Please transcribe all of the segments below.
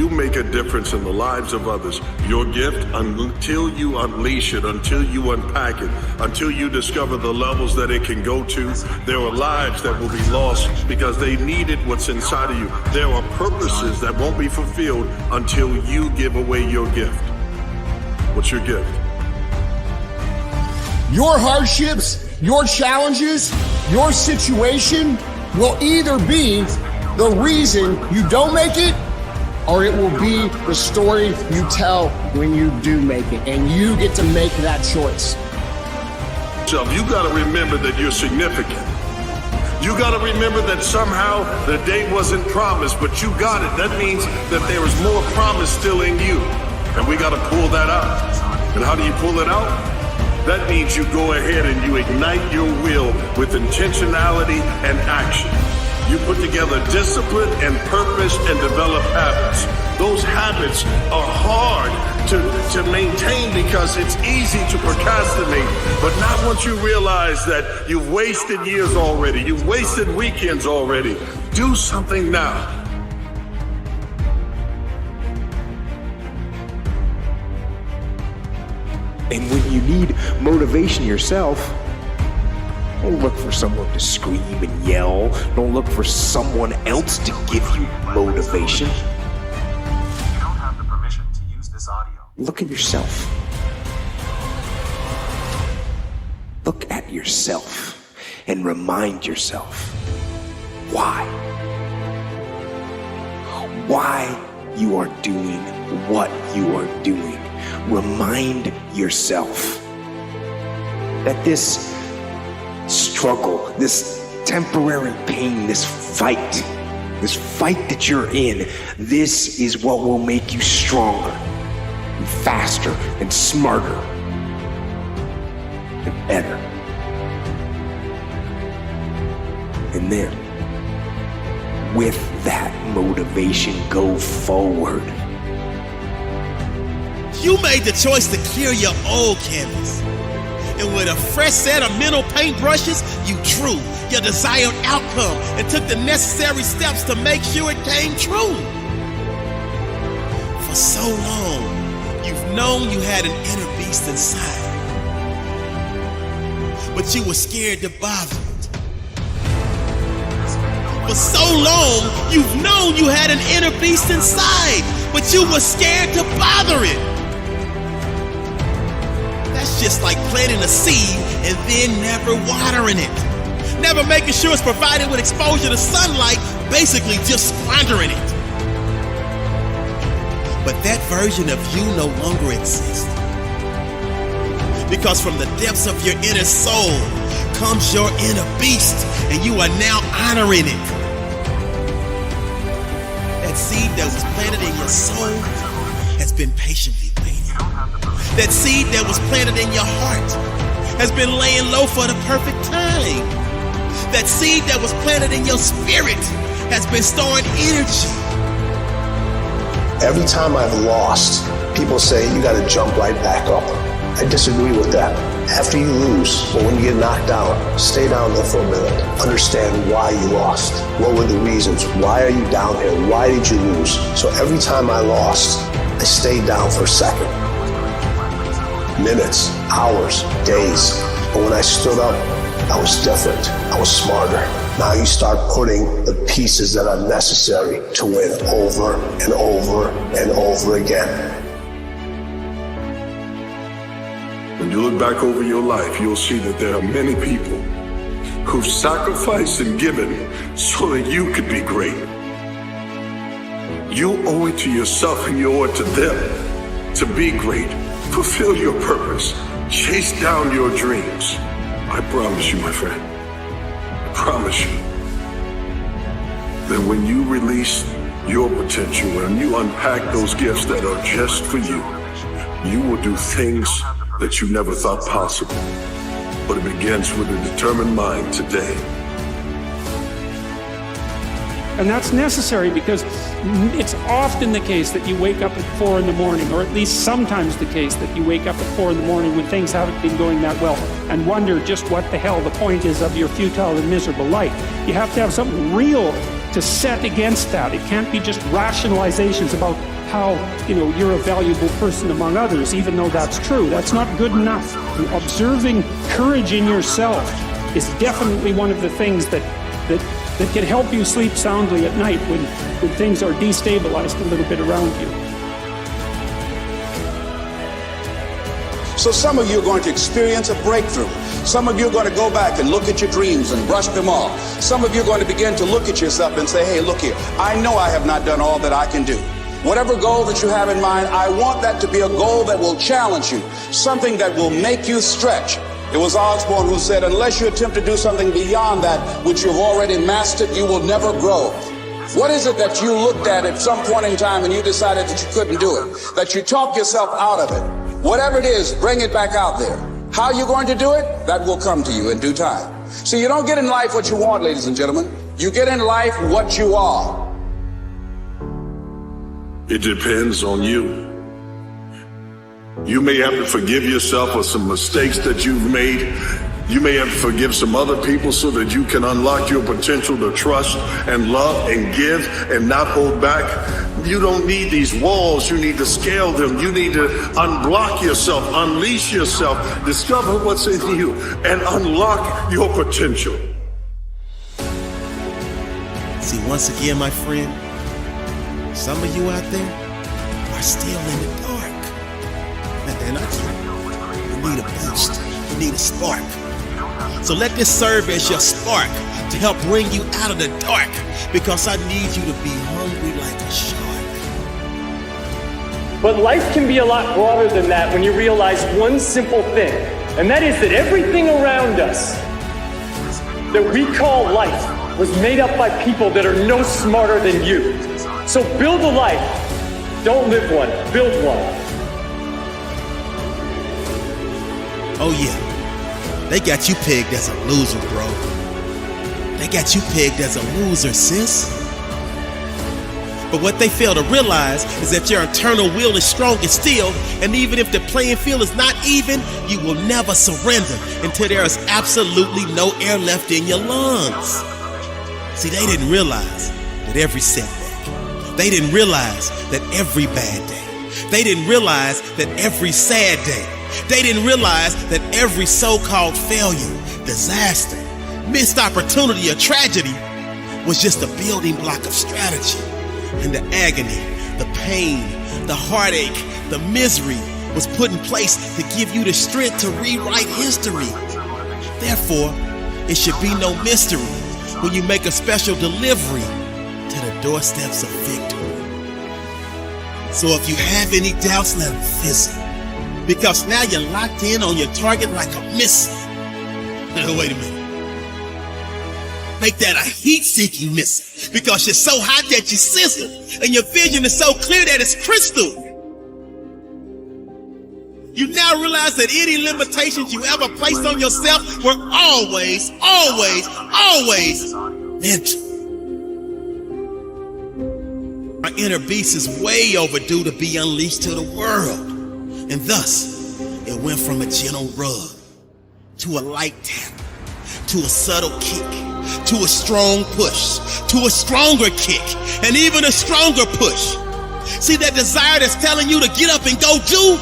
you make a difference in the lives of others. Your gift, until you unleash it, until you unpack it, until you discover the levels that it can go to, there are lives that will be lost because they needed what's inside of you. There are purposes that won't be fulfilled until you give away your gift. What's your gift? Your hardships, your challenges, your situation will either be the reason you don't make it, or it will be the story you tell when you do make it, and you get to make that choice. So you gotta remember that you're significant. You gotta remember that somehow the day wasn't promised, but you got it. That means that there is more promise still in you, and we gotta pull that out. And how do you pull it out? That means you go ahead and you ignite your will with intentionality and action. You put together discipline and purpose and develop habits. Those habits are hard to maintain because it's easy to procrastinate, but not once you realize that you've wasted years already, you've wasted weekends already. Do something now. And when you need motivation yourself, don't look for someone to scream and yell. Don't look for someone else to give you motivation. You don't have the permission to use this audio. Look at yourself. Look at yourself and remind yourself why you are doing what you are doing. Remind yourself that this struggle, this temporary pain, this fight that you're in, this is what will make you stronger and faster and smarter and better. And then, with that motivation, go forward. You made the choice to clear your old canvas. And with a fresh set of mental paintbrushes, you drew your desired outcome and took the necessary steps to make sure it came true. For so long, you've known you had an inner beast inside, but you were scared to bother it. For so long, you've known you had an inner beast inside, but you were scared to bother it. That's just like planting a seed and then never watering it. Never making sure it's provided with exposure to sunlight, basically just squandering it. But that version of you no longer exists. Because from the depths of your inner soul comes your inner beast, and you are now honoring it. That seed that was planted in your soul has been patiently waiting. That seed that was planted in your heart has been laying low for the perfect time. That seed that was planted in your spirit has been storing energy. Every time I've lost, people say you gotta jump right back up. I disagree with that. After you lose, or when you get knocked down, stay down there for a minute. Understand why you lost. What were the reasons? Why are you down here? Why did you lose? So every time I lost, I stayed down for a second. Minutes, hours, days. But when I stood up, I was different. I was smarter. Now you start putting the pieces that are necessary to win over and over and over again. When you look back over your life, you'll see that there are many people who've sacrificed and given so that you could be great. You owe it to yourself and you owe it to them to be great. Fulfill your purpose. Chase down your dreams. I promise you, my friend, I promise you that when you release your potential, when you unpack those gifts that are just for you, you will do things that you never thought possible. But it begins with a determined mind today. And that's necessary because it's often the case that you wake up at 4 in the morning, or at least sometimes the case that you wake up at 4 in the morning when things haven't been going that well and wonder just what the hell the point is of your futile and miserable life. You have to have something real to set against that. It can't be just rationalizations about how, you're a valuable person among others, even though that's true. That's not good enough. Observing courage in yourself is definitely one of the things that can help you sleep soundly at night when things are destabilized a little bit around you. So some of you are going to experience a breakthrough. Some of you are going to go back and look at your dreams and brush them off. Some of you are going to begin to look at yourself and say, hey, look here, I know I have not done all that I can do. Whatever goal that you have in mind, I want that to be a goal that will challenge you, something that will make you stretch. It was Osborne who said, unless you attempt to do something beyond that which you've already mastered, you will never grow. What is it that you looked at some point in time and you decided that you couldn't do it, that you talked yourself out of it? Whatever it is, bring it back out there. How you're going to do it, that will come to you in due time. See, you don't get in life what you want, ladies and gentlemen. You get in life what you are. It depends on you. You may have to forgive yourself for some mistakes that you've made. You may have to forgive some other people so that you can unlock your potential to trust and love and give and not hold back. You don't need these walls. You need to scale them. You need to unblock yourself, unleash yourself, discover what's in you, and unlock your potential. See, once again, my friend, some of you out there are still in the dark. And I tell you, you need a boost. You need a spark. So let this serve as your spark to help bring you out of the dark, because I need you to be hungry like a shark. But life can be a lot broader than that when you realize one simple thing, and that is that everything around us that we call life was made up by people that are no smarter than you. So build a life. Don't live one, build one. Oh yeah, they got you pegged as a loser, bro. They got you pegged as a loser, sis. But what they fail to realize is that your internal will is strong and still, and even if the playing field is not even, you will never surrender until there is absolutely no air left in your lungs. See, they didn't realize that every setback, they didn't realize that every bad day, they didn't realize that every sad day, they didn't realize that every so-called failure, disaster, missed opportunity, or tragedy was just a building block of strategy. And the agony, the pain, the heartache, the misery was put in place to give you the strength to rewrite history. Therefore, it should be no mystery when you make a special delivery to the doorsteps of victory. So if you have any doubts, let them fizzle. Because now you're locked in on your target like a missile. Wait a minute. Make that a heat-seeking missile, because you're so hot that you sizzle, and your vision is so clear that it's crystal. You now realize that any limitations you ever placed on yourself were always mental. Our inner beast is way overdue to be unleashed to the world. And thus, it went from a gentle rub to a light tap, to a subtle kick, to a strong push, to a stronger kick, and even a stronger push. See that desire that's telling you to get up and go do?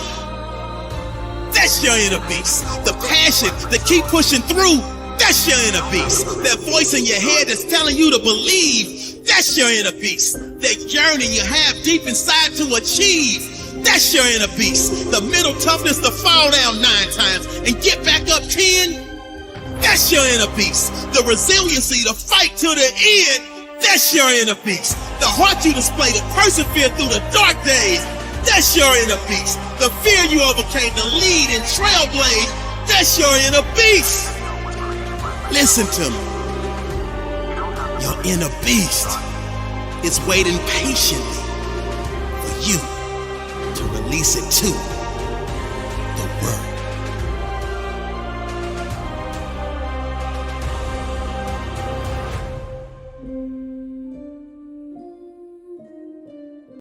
That's your inner beast. The passion to keep pushing through, that's your inner beast. That voice in your head that's telling you to believe, that's your inner beast. That yearning you have deep inside to achieve, that's your inner beast. The mental toughness to fall down 9 times and get back up 10, that's your inner beast. The resiliency to fight to the end, that's your inner beast. The heart you display to persevere through the dark days, that's your inner beast. The fear you overcame to lead and trailblaze, that's your inner beast. Listen to me. Your inner beast is waiting patiently for you to release it too.